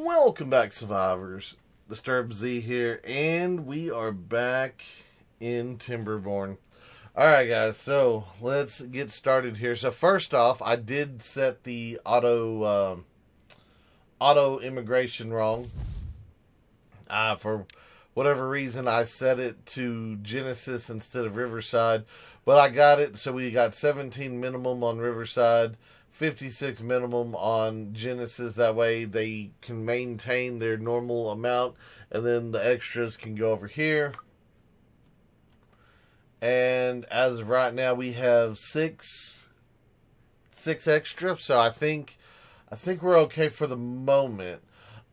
Welcome back, survivors. Disturbed Z here, and we are back in Timberborn. Alright, guys, so let's get started here. So, first off, I did set the auto immigration wrong. For whatever reason, I set it to Genesis instead of Riverside, but I got it, so we got 17 minimum on Riverside, 56 minimum on Genesis. That way they can maintain their normal amount, and then the extras can go over here. And as of right now, we have six extra, so I think we're okay for the moment.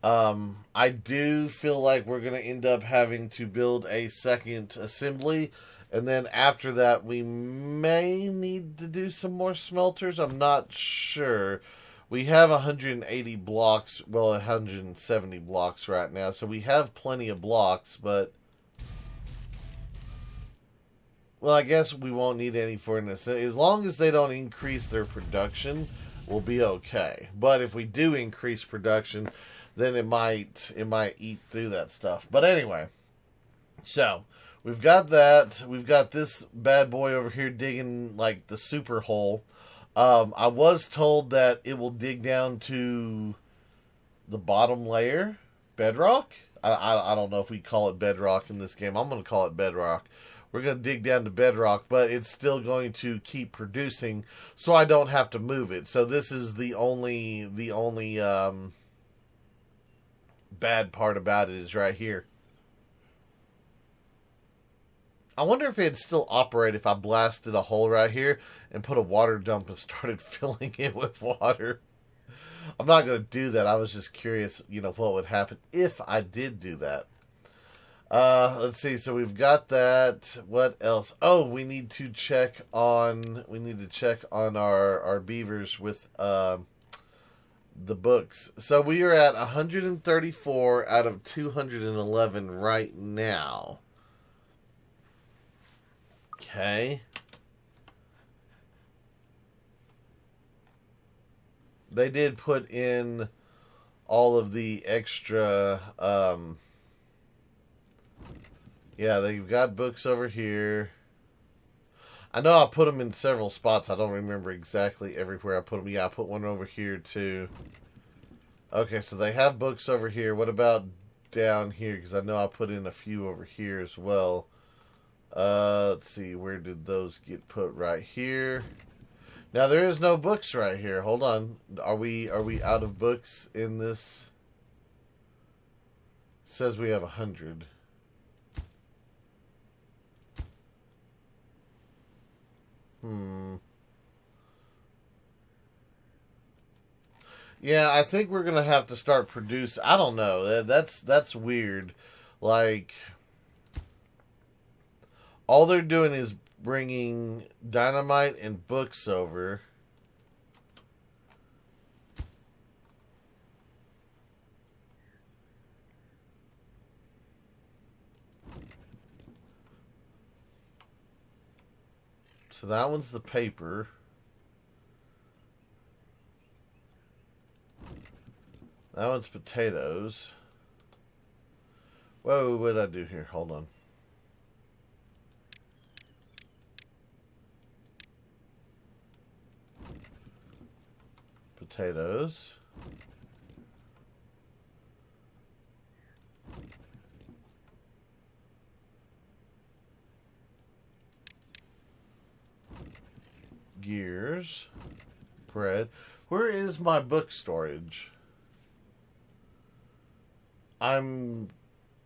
I do feel like we're going to end up having to build a second assembly, and then after that we may need to do some more smelters. I'm not sure. We have 180 blocks, well, 170 blocks right now, so we have plenty of blocks, but well, I guess we won't need any for this. As long as they don't increase their production, we'll be okay. But if we do increase production, then it might eat through that stuff. But anyway, so we've got that. We've got this bad boy over here digging like the super hole. I was told that it will dig down to the bottom layer, bedrock. I don't know if we call it bedrock in this game. I'm going to call it bedrock. We're going to dig down to bedrock, but it's still going to keep producing, so I don't have to move it. So this is the only bad part about it is right here. I wonder if it'd still operate if I blasted a hole right here and put a water dump and started filling it with water. I'm not going to do that. I was just curious, what would happen if I did do that. Let's see. So we've got that. What else? Oh, we need to check on our beavers with the books. So we are at 134 out of 211 right now. Okay. They did put in all of the extra yeah, they've got books over here. I know I put them in several spots. I don't remember exactly everywhere I put them. Yeah, I put one over here too. Okay, so they have books over here. What about down here? Because I know I put in a few over here as well. Let's see. Where did those get put? Right here. Now, there is no books right here. Hold on. Are we out of books in this? It says we have 100. Yeah, I think we're gonna have to start producing. I don't know. That's weird. Like, all they're doing is bringing dynamite and books over. So that one's the paper. That one's potatoes. Whoa, what did I do here? Hold on. Potatoes. Gears. Bread. Where is my book storage? I'm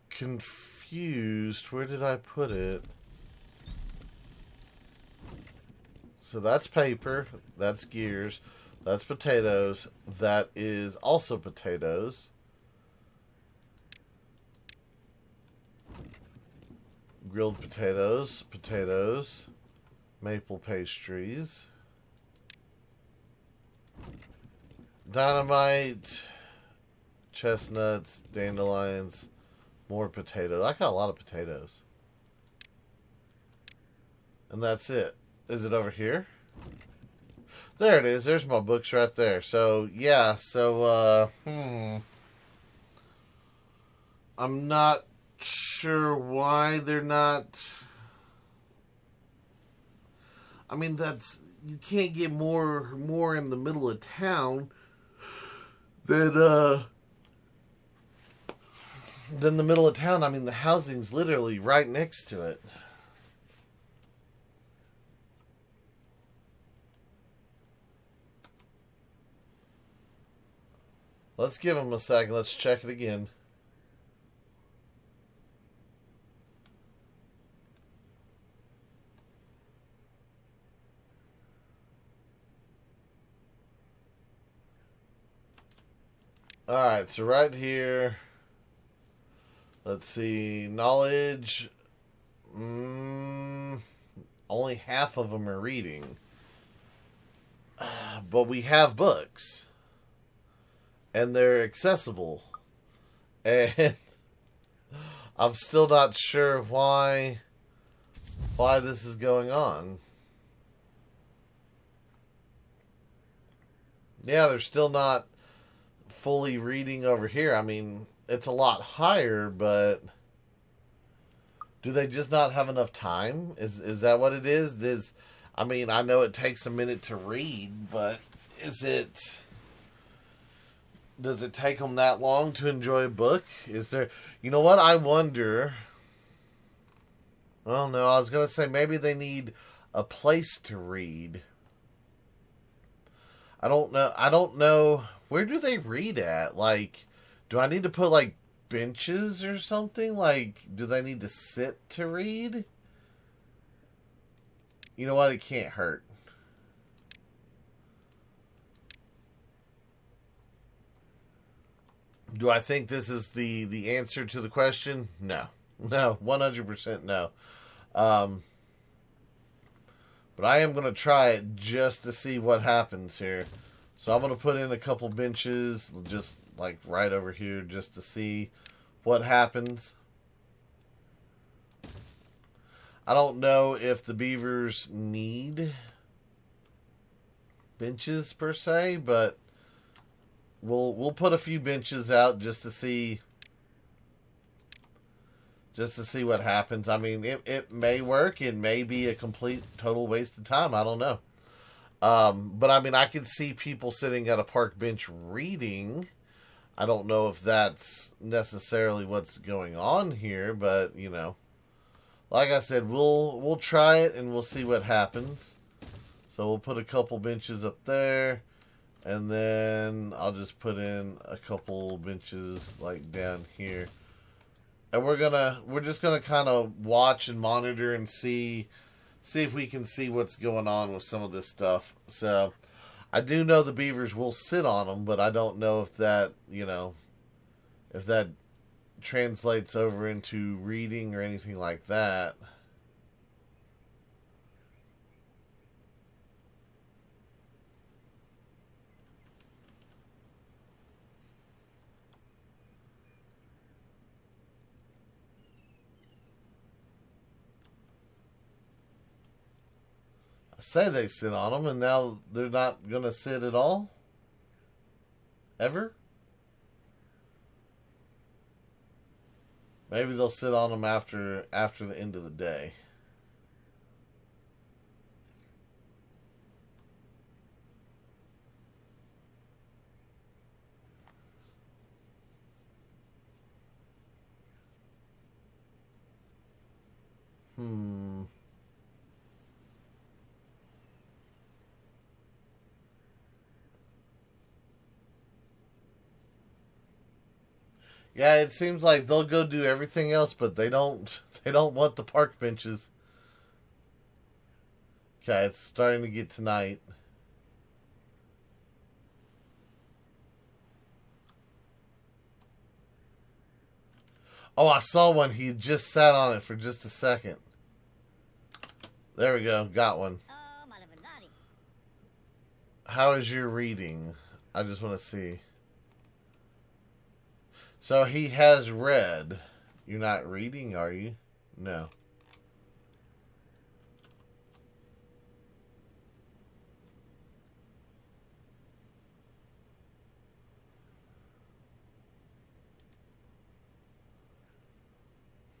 confused. Where did I put it? So that's paper. That's gears. That's potatoes. That is also potatoes. Grilled potatoes. Potatoes. Maple pastries. Dynamite. Chestnuts, dandelions, more potatoes. I got a lot of potatoes. And that's it. Is it over here? There it is. There's my books right there. So, yeah. So, I'm not sure why they're not. I mean, that's you can't get more in the middle of town than than the middle of town. I mean, the housing's literally right next to it. Let's give them a second. Let's check it again. Alright, so right here, let's see, knowledge, only half of them are reading. But we have books, and they're accessible. And I'm still not sure why this is going on. Yeah, they're still not fully reading over here. I mean, it's a lot higher, but do they just not have enough time? Is that what it is? I mean, I know it takes a minute to read, but does it take them that long to enjoy a book? Is there, you know what? I wonder. Oh no, I was gonna say maybe they need a place to read. I don't know. I don't know. Where do they read at? Like, do I need to put like benches or something? Like, do they need to sit to read? You know what? It can't hurt. Do I think this is the answer to the question? No. No. 100% no. Um, but I am going to try it just to see what happens here. So I'm going to put in a couple benches just like right over here just to see what happens. I don't know if the beavers need benches per se, but we'll put a few benches out just to see what happens. I mean, it may work. It may be a complete total waste of time. I don't know. But I mean, I can see people sitting at a park bench reading. I don't know if that's necessarily what's going on here, but you know, like I said, we'll try it and we'll see what happens. So we'll put a couple benches up there, and then I'll just put in a couple benches like down here. And we're just gonna kind of watch and monitor and see if we can see what's going on with some of this stuff. So I do know the beavers will sit on them, but I don't know if that, if that translates over into reading or anything like that. I say they sit on them, and now they're not going to sit at all? Ever? Maybe they'll sit on them after the end of the day. Hmm. Yeah, it seems like they'll go do everything else, but they don't they don't want the park benches. Okay, it's starting to get tonight. Oh, I saw one. He just sat on it for just a second. There we go. Got one. How is your reading? I just want to see. So he has read. You're not reading, are you? No.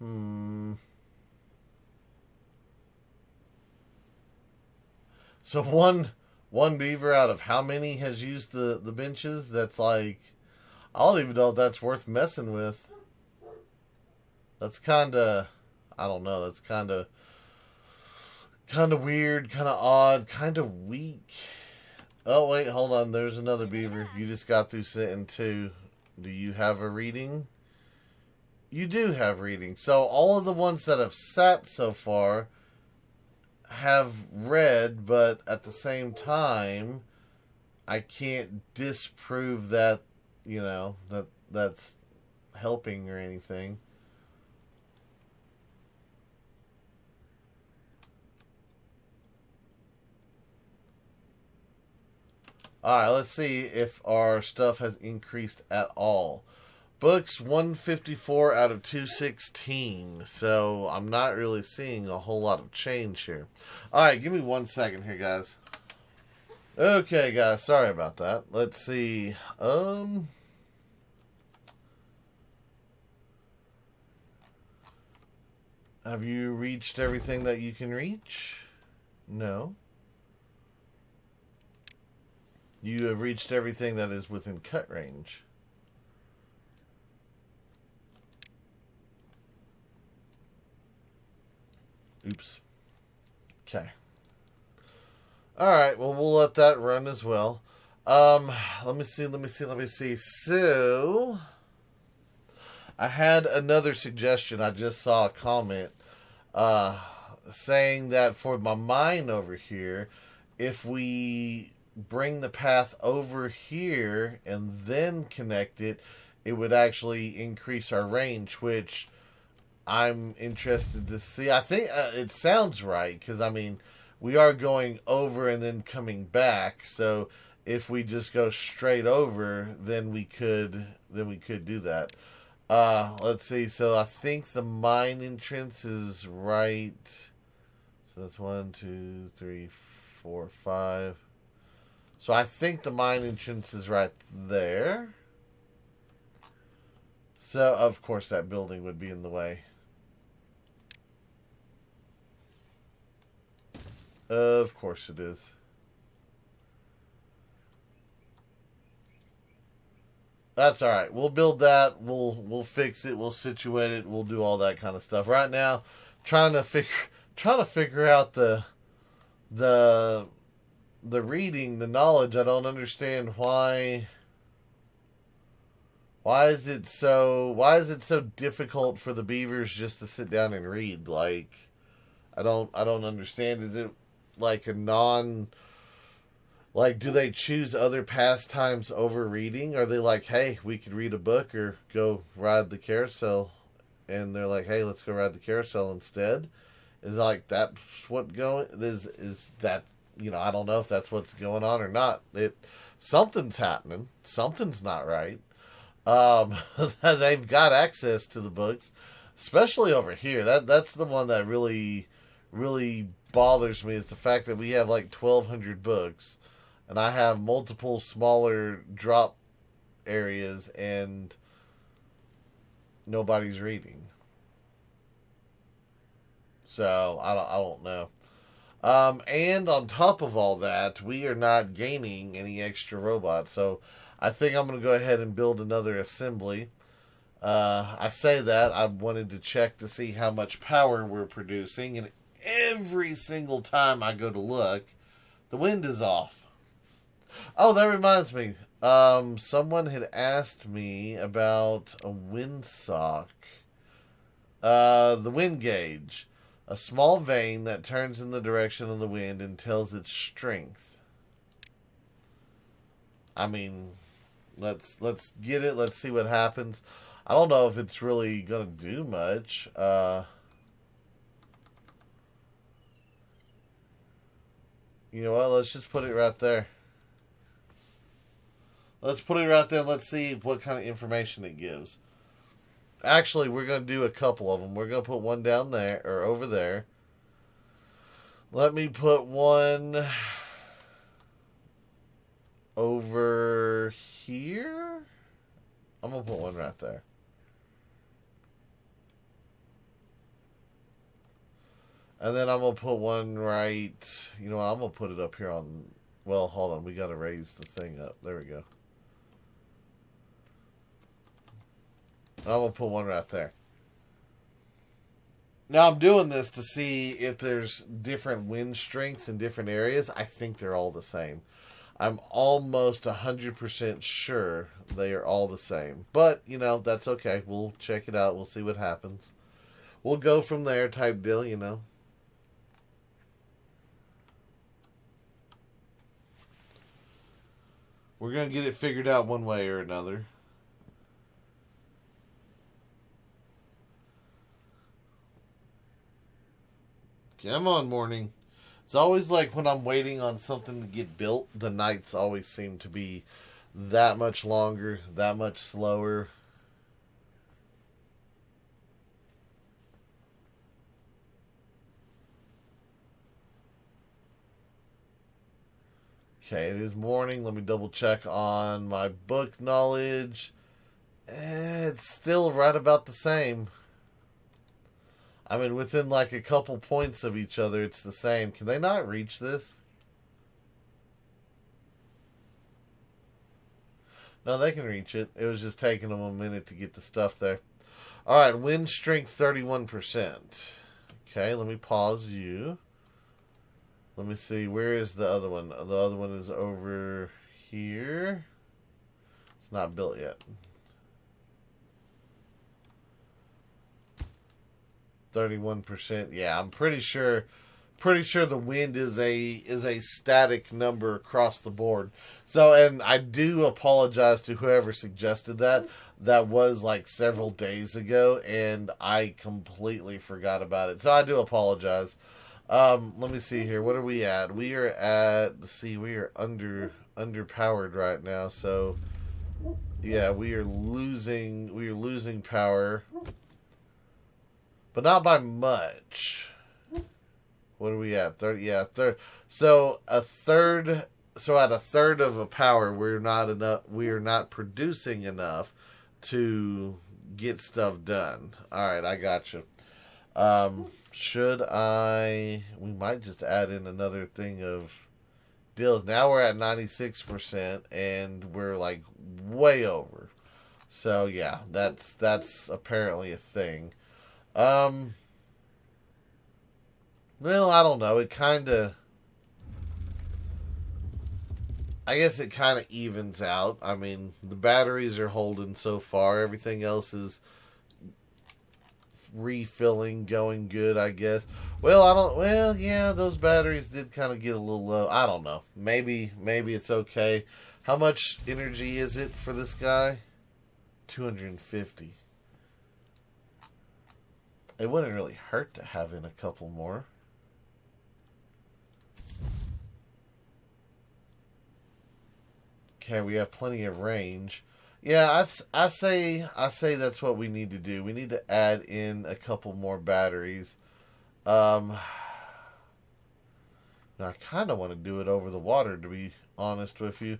Hmm. So one beaver out of how many has used the benches? That's like, I don't even know if that's worth messing with. That's kind of, I don't know. That's kind of weird, kind of odd, kind of weak. Oh wait, hold on. There's another beaver. You just got through sitting two. Do you have a reading? You do have reading. So all of the ones that have sat so far have read, but at the same time, I can't disprove that, that's helping or anything. Alright, let's see if our stuff has increased at all. Books 154 out of 216. So I'm not really seeing a whole lot of change here. Alright, give me 1 second here, guys. Okay, guys, sorry about that. Let's see. Have you reached everything that you can reach? No. You have reached everything that is within cut range. Oops. Okay. Alright, well, we'll let that run as well. Let me see. So, I had another suggestion. I just saw a comment saying that for my mine over here, if we bring the path over here and then connect it, it would actually increase our range, which I'm interested to see. I think it sounds right, because I mean, we are going over and then coming back. So if we just go straight over, then we could do that. Let's see. So I think the mine entrance is right. So that's 1, 2, 3, 4, 5. So I think the mine entrance is right there. So of course that building would be in the way. Of course it is. That's all right. We'll build that. We'll fix it. We'll situate it. We'll do all that kind of stuff. Right now, trying to figure out the reading, the knowledge. I don't understand why. Why is it so difficult for the beavers just to sit down and read? Like, I don't understand. Is it like a non, like, do they choose other pastimes over reading? Are they like, hey, we could read a book or go ride the carousel, and they're like, hey, let's go ride the carousel instead? Is like that's what going is that, I don't know if that's what's going on or not. Something's happening. Something's not right. They've got access to the books, especially over here. That's the one that really bothers me, is the fact that we have like 1,200 books, and I have multiple smaller drop areas, and nobody's reading. So I don't know. And on top of all that, we are not gaining any extra robots. So I think I'm going to go ahead and build another assembly. I say that I wanted to check to see how much power we're producing, and every single time I go to look, the wind is off. Oh, that reminds me. Someone had asked me about a windsock. The wind gauge. A small vane that turns in the direction of the wind and tells its strength. I mean, let's get it. Let's see what happens. I don't know if it's really gonna do much. You know what? Let's just put it right there. Let's put it right there. Let's see what kind of information it gives. Actually, we're going to do a couple of them. We're going to put one down there, or over there. Let me put one over here. I'm going to put one right there. And then I'm going to put one right... You know what? I'm going to put it up here on... Well, hold on. We got to raise the thing up. There we go. I'm going to put one right there. Now, I'm doing this to see if there's different wind strengths in different areas. I think they're all the same. I'm almost 100% sure they are all the same. But, you know, that's okay. We'll check it out. We'll see what happens. We'll go from there type deal, you know. We're going to get it figured out one way or another. Come on, morning. It's always like when I'm waiting on something to get built, the nights always seem to be that much longer, that much slower. Okay, it is morning. Let me double check on my book knowledge. It's still right about the same. I mean, within like a couple points of each other, it's the same. Can they not reach this? No, they can reach it. It was just taking them a minute to get the stuff there. All right, wind strength 31%. Okay, let me pause view. Let me see, where is the other one? The other one is over here. It's not built yet. 31%. Yeah, I'm pretty sure the wind is a static number across the board. So, and I do apologize to whoever suggested that. That was like several days ago, and I completely forgot about it. So I do apologize. Let me see here. What are we at? We are at, let's see, we are underpowered right now. So yeah, we are losing power. But not by much. What are we at? 30, yeah, third. So a third, so at a third of a power, we are not producing enough to get stuff done. All right, I got you. We might just add in another thing of deals. Now we're at 96% and we're like way over. So yeah, that's apparently a thing. Well, I don't know. I guess it kind of evens out. I mean, the batteries are holding so far. Everything else is refilling, going good, I guess. Well, yeah, those batteries did kind of get a little low. I don't know. Maybe it's okay. How much energy is it for this guy? 250. It wouldn't really hurt to have in a couple more. Okay, we have plenty of range. Yeah, I say that's what we need to do. We need to add in a couple more batteries. Now I kind of want to do it over the water, to be honest with you.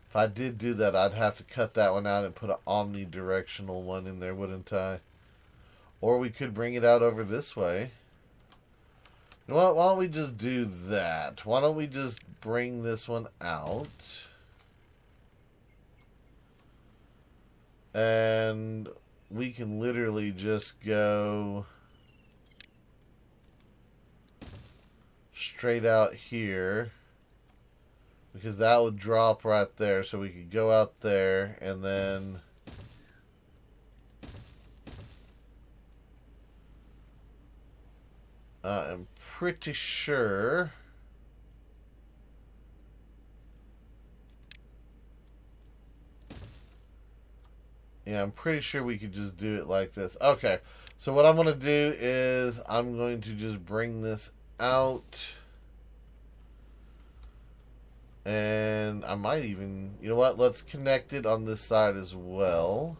If I did do that, I'd have to cut that one out and put an omnidirectional one in there, wouldn't I? Or we could bring it out over this way. You know what? Why don't we just do that? Why don't we just bring this one out? And we can literally just go straight out here. Because that would drop right there. So we could go out there and then... I'm pretty sure... Yeah, I'm pretty sure we could just do it like this. Okay, so what I'm going to do is I'm going to just bring this out. And I might even, you know what, let's connect it on this side as well.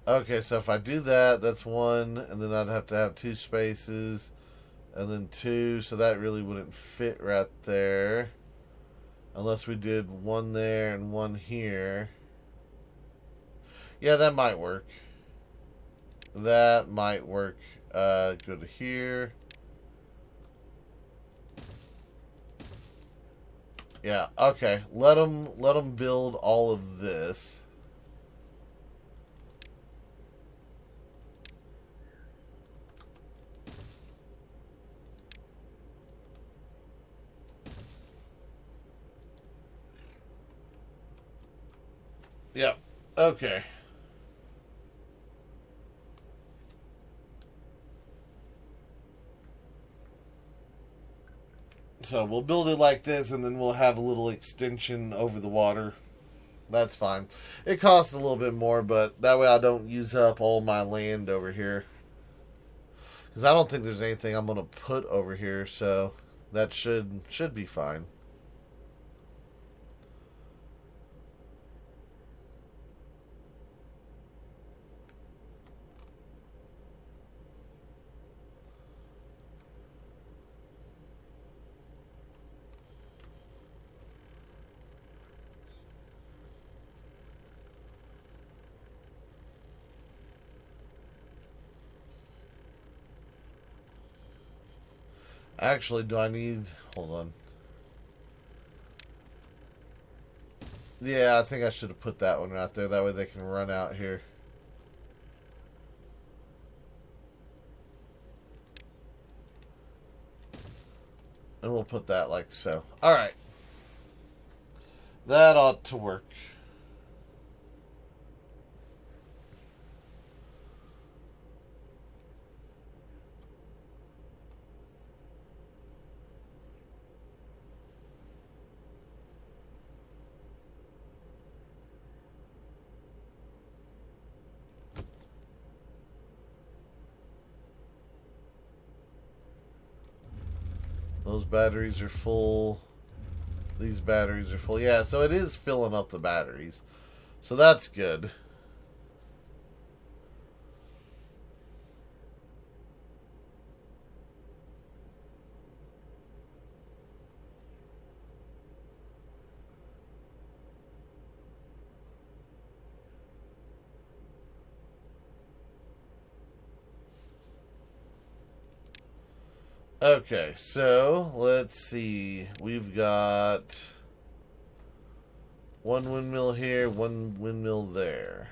Okay, so if I do that, that's one, and then I'd have to have two spaces. And then 2, so that really wouldn't fit right there. Unless we did 1 there and 1 here. Yeah, that might work. That might work. Go to here. Yeah, okay. Let them build all of this. Yep. Okay. So we'll build it like this, and then we'll have a little extension over the water. That's fine. It costs a little bit more, but that way I don't use up all my land over here. Because I don't think there's anything I'm going to put over here, so that should be fine. Actually, do I need... Hold on. Yeah, I think I should have put that one right there. That way they can run out here. And we'll put that like so. Alright. That ought to work. Those batteries are full. These batteries are full. Yeah, so it is filling up the batteries. So that's good. Okay, so let's see. We've got 1 windmill here, 1 windmill there.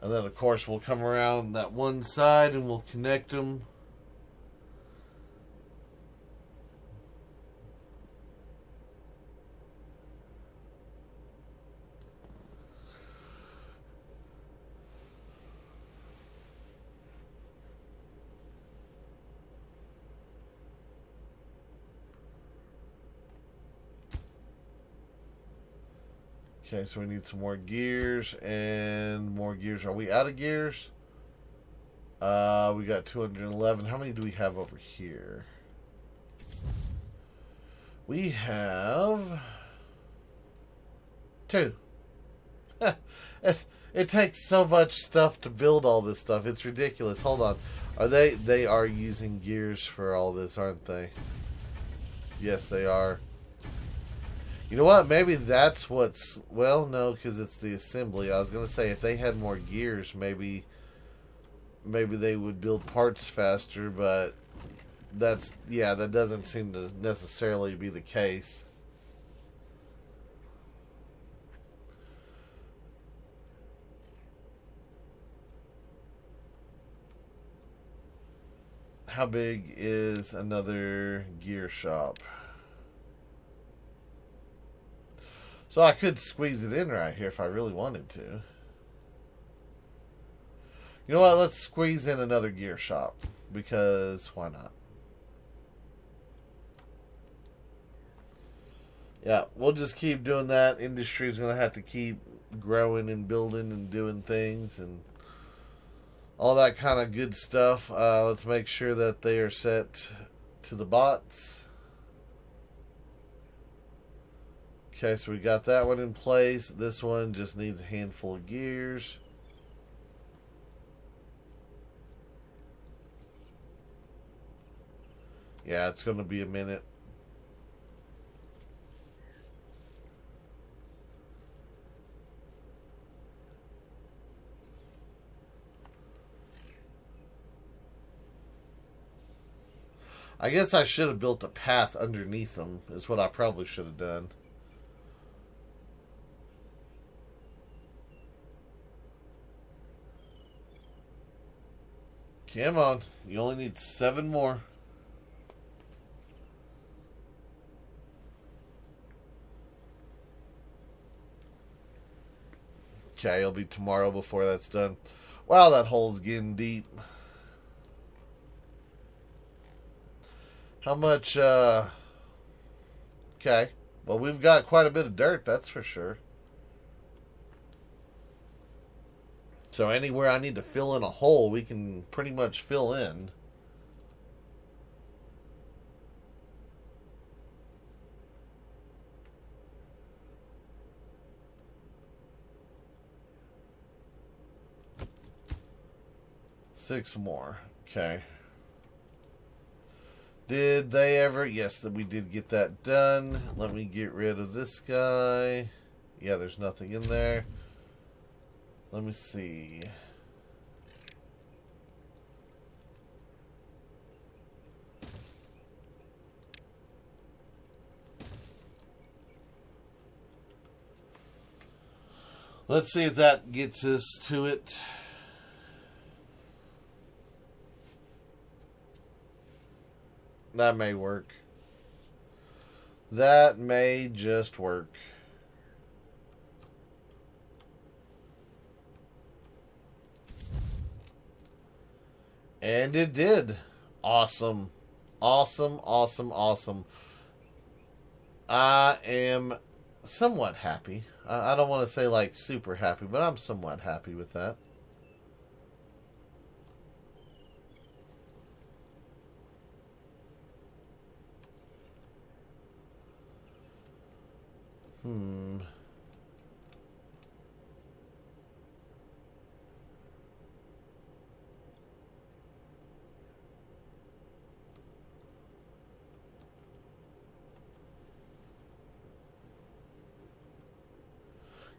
And then, of course, we'll come around that one side and we'll connect them. Okay, so we need some more gears and more gears. Are we out of gears? We got 211. How many do we have over here? We have 2. It takes so much stuff to build all this stuff. It's ridiculous. Hold on. They are using gears for all this, aren't they? Yes, they are. You know what? Maybe that's what's... Well, no, because it's the assembly. I was going to say, if they had more gears, maybe they would build parts faster, but that's... Yeah, that doesn't seem to necessarily be the case. How big is another gear shop? So I could squeeze it in right here if I really wanted to. You know what? Let's squeeze in another gear shop. Because why not? Yeah, we'll just keep doing that. Industry's going to have to keep growing and building and doing things and all that kind of good stuff. Let's make sure that they are set to the bots. Okay, so we got that one in place. This one just needs a handful of gears. Yeah, it's going to be a minute. I guess I should have built a path underneath them, is what I probably should have done. Come on. You only need 7 more. Okay, it'll be tomorrow before that's done. Wow, that hole's getting deep. How much, Okay. Well, we've got quite a bit of dirt, that's for sure. So anywhere I need to fill in a hole, we can pretty much fill in. Six more. Okay. Did they ever? Yes, we did get that done. Let me get rid of this guy. Yeah, there's nothing in there. Let me see. Let's see if that gets us to it. That may work. That may just work. And it did. Awesome. Awesome, awesome, awesome. I am somewhat happy. I don't want to say like super happy, but I'm somewhat happy with that.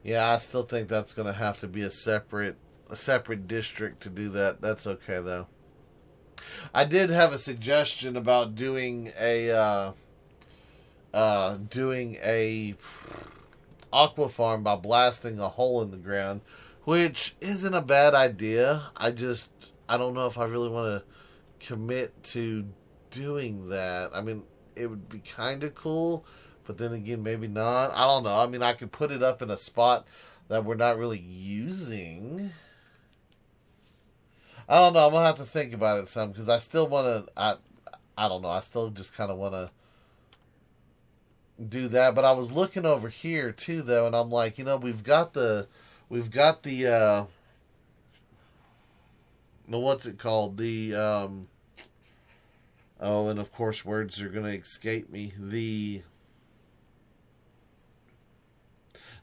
Yeah, I still think that's going to have to be a separate district to do that. That's okay though. I did have a suggestion about doing a aqua farm by blasting a hole in the ground, which isn't a bad idea. I don't know if I really want to commit to doing that. I mean, it would be kind of cool, but then again, maybe not. I don't know. I mean, I could put it up in a spot that we're not really using. I don't know. I'm gonna have to think about it some because I still want to. I don't know. I still just kind of want to do that. But I was looking over here too, though, and I'm like, we've got the what's it called? And of course words are gonna escape me.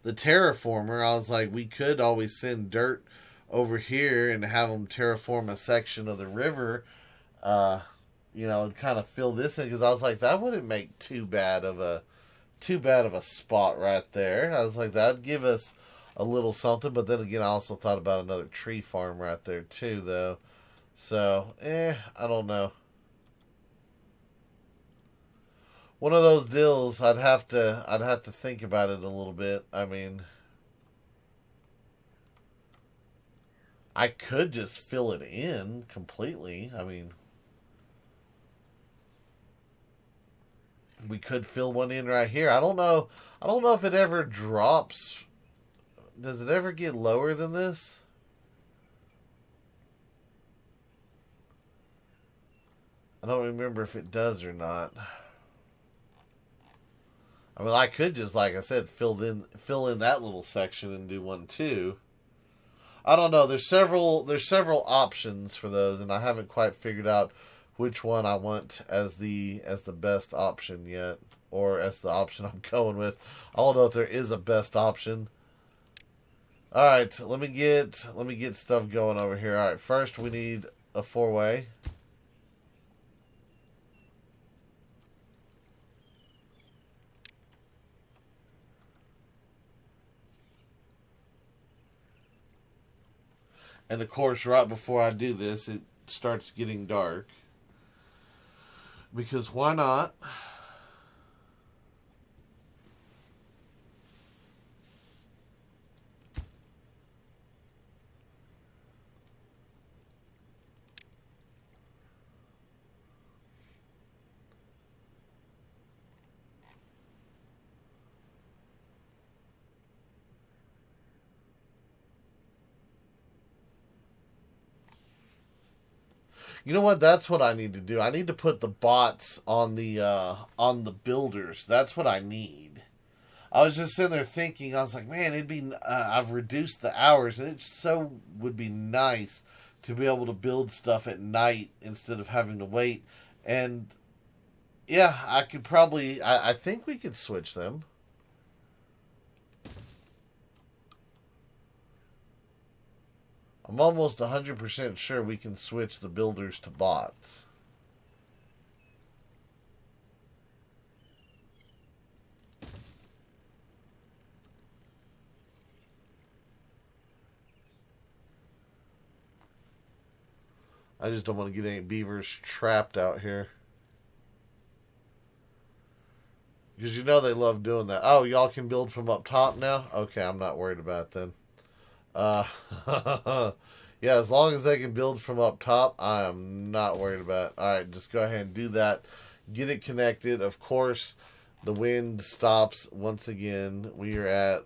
The terraformer. I was like, we could always send dirt over here and have them terraform a section of the river, and kind of fill this in, because I was like, that wouldn't make too bad of a spot right there. I was like, that'd give us a little something, but then again, I also thought about another tree farm right there too, though. So, I don't know. One of those deals, I'd have to think about it a little bit. I mean, I could just fill it in completely. I mean, we could fill one in right here. I don't know if it ever drops. Does it ever get lower than this? I don't remember if it does or not. I mean, I could just, like I said, fill in that little section and do one too. I don't know. There's several options for those, and I haven't quite figured out which one I want as the best option yet. or that's the option I'm going with. I don't know if there is a best option. All right, let me get stuff going over here. All right, first we need a 4-way. And of course, right before I do this, it starts getting dark. Because why not? You know what? That's what I need to do. I need to put the bots on the builders. That's what I need. I was just sitting there thinking. I was like, man, it'd be. I've reduced the hours, and it so would be nice to be able to build stuff at night instead of having to wait. And yeah, I could probably. I think we could switch them. I'm almost 100% sure we can switch the builders to bots. I just don't want to get any beavers trapped out here. Because you know they love doing that. Oh, y'all can build from up top now? Okay, I'm not worried about it then. Uh, yeah, as long as they can build from up top, I am not worried about it. Alright, just go ahead and do that. Get it connected. Of course, the wind stops once again. We are at...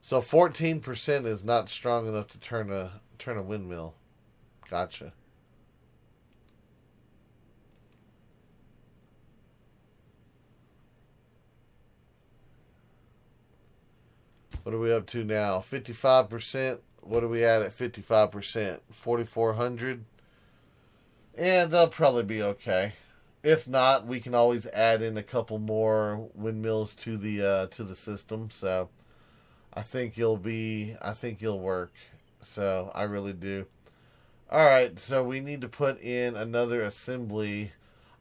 So 14% is not strong enough to turn a windmill. Gotcha. What are we up to now? 55%. What are we at 55%? 4,400. And they'll probably be okay. If not, we can always add in a couple more windmills to the system. So I think it'll work. So I really do. All right. So we need to put in another assembly.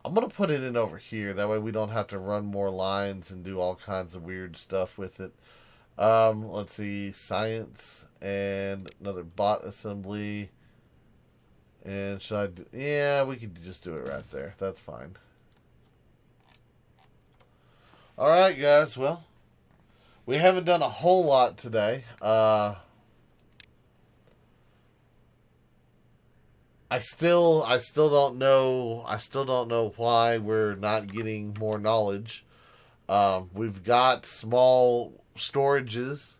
I'm gonna put it in over here. That way we don't have to run more lines and do all kinds of weird stuff with it. Let's see, science and another bot assembly. And should I do, yeah, we could just do it right there. That's fine. Alright, guys, well, we haven't done a whole lot today. I still don't know why we're not getting more knowledge. We've got small storages.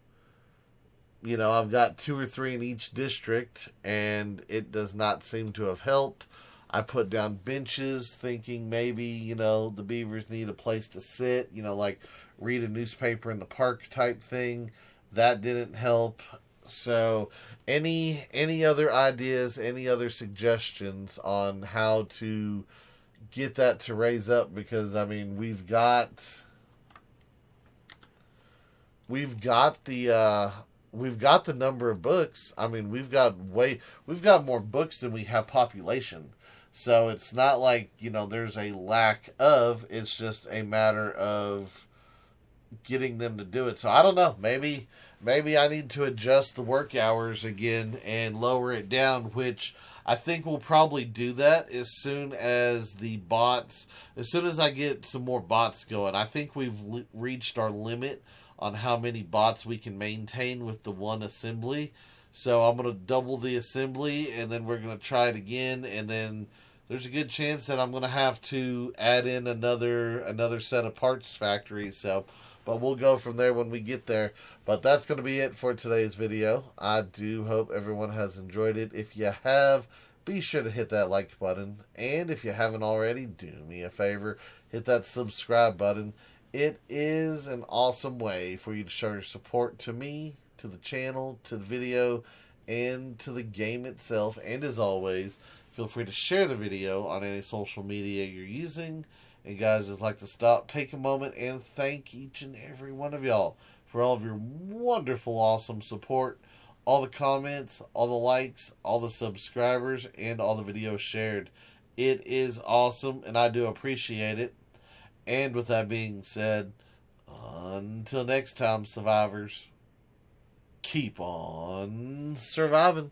You know, I've got 2 or 3 in each district, and it does not seem to have helped. I put down benches thinking maybe, you know, the beavers need a place to sit, you know, like read a newspaper in the park type thing. That didn't help. So any other ideas, any other suggestions on how to get that to raise up? Because I mean, we've got the number of books. I mean, we've got more books than we have population. So it's not like, you know, there's a lack of, it's just a matter of getting them to do it. So I don't know, maybe I need to adjust the work hours again and lower it down, which I think we'll probably do that as soon as I get some more bots going. I think we've reached our limit on how many bots we can maintain with the one assembly. So I'm going to double the assembly, and then we're going to try it again, and then there's a good chance that I'm going to have to add in another set of parts factories. So, but we'll go from there when we get there. But that's going to be it for today's video. I do hope everyone has enjoyed it. If you have, be sure to hit that like button. And if you haven't already, do me a favor, hit that subscribe button. It is an awesome way for you to show your support to me, to the channel, to the video, and to the game itself. And as always, Feel free to share the video on any social media you're using. And guys, I'd like to take a moment and thank each and every one of y'all for all of your wonderful, awesome support, all the comments, all the likes, all the subscribers, and all the videos shared. It is awesome, and I do appreciate it. And with that being said, until next time, survivors, keep on surviving.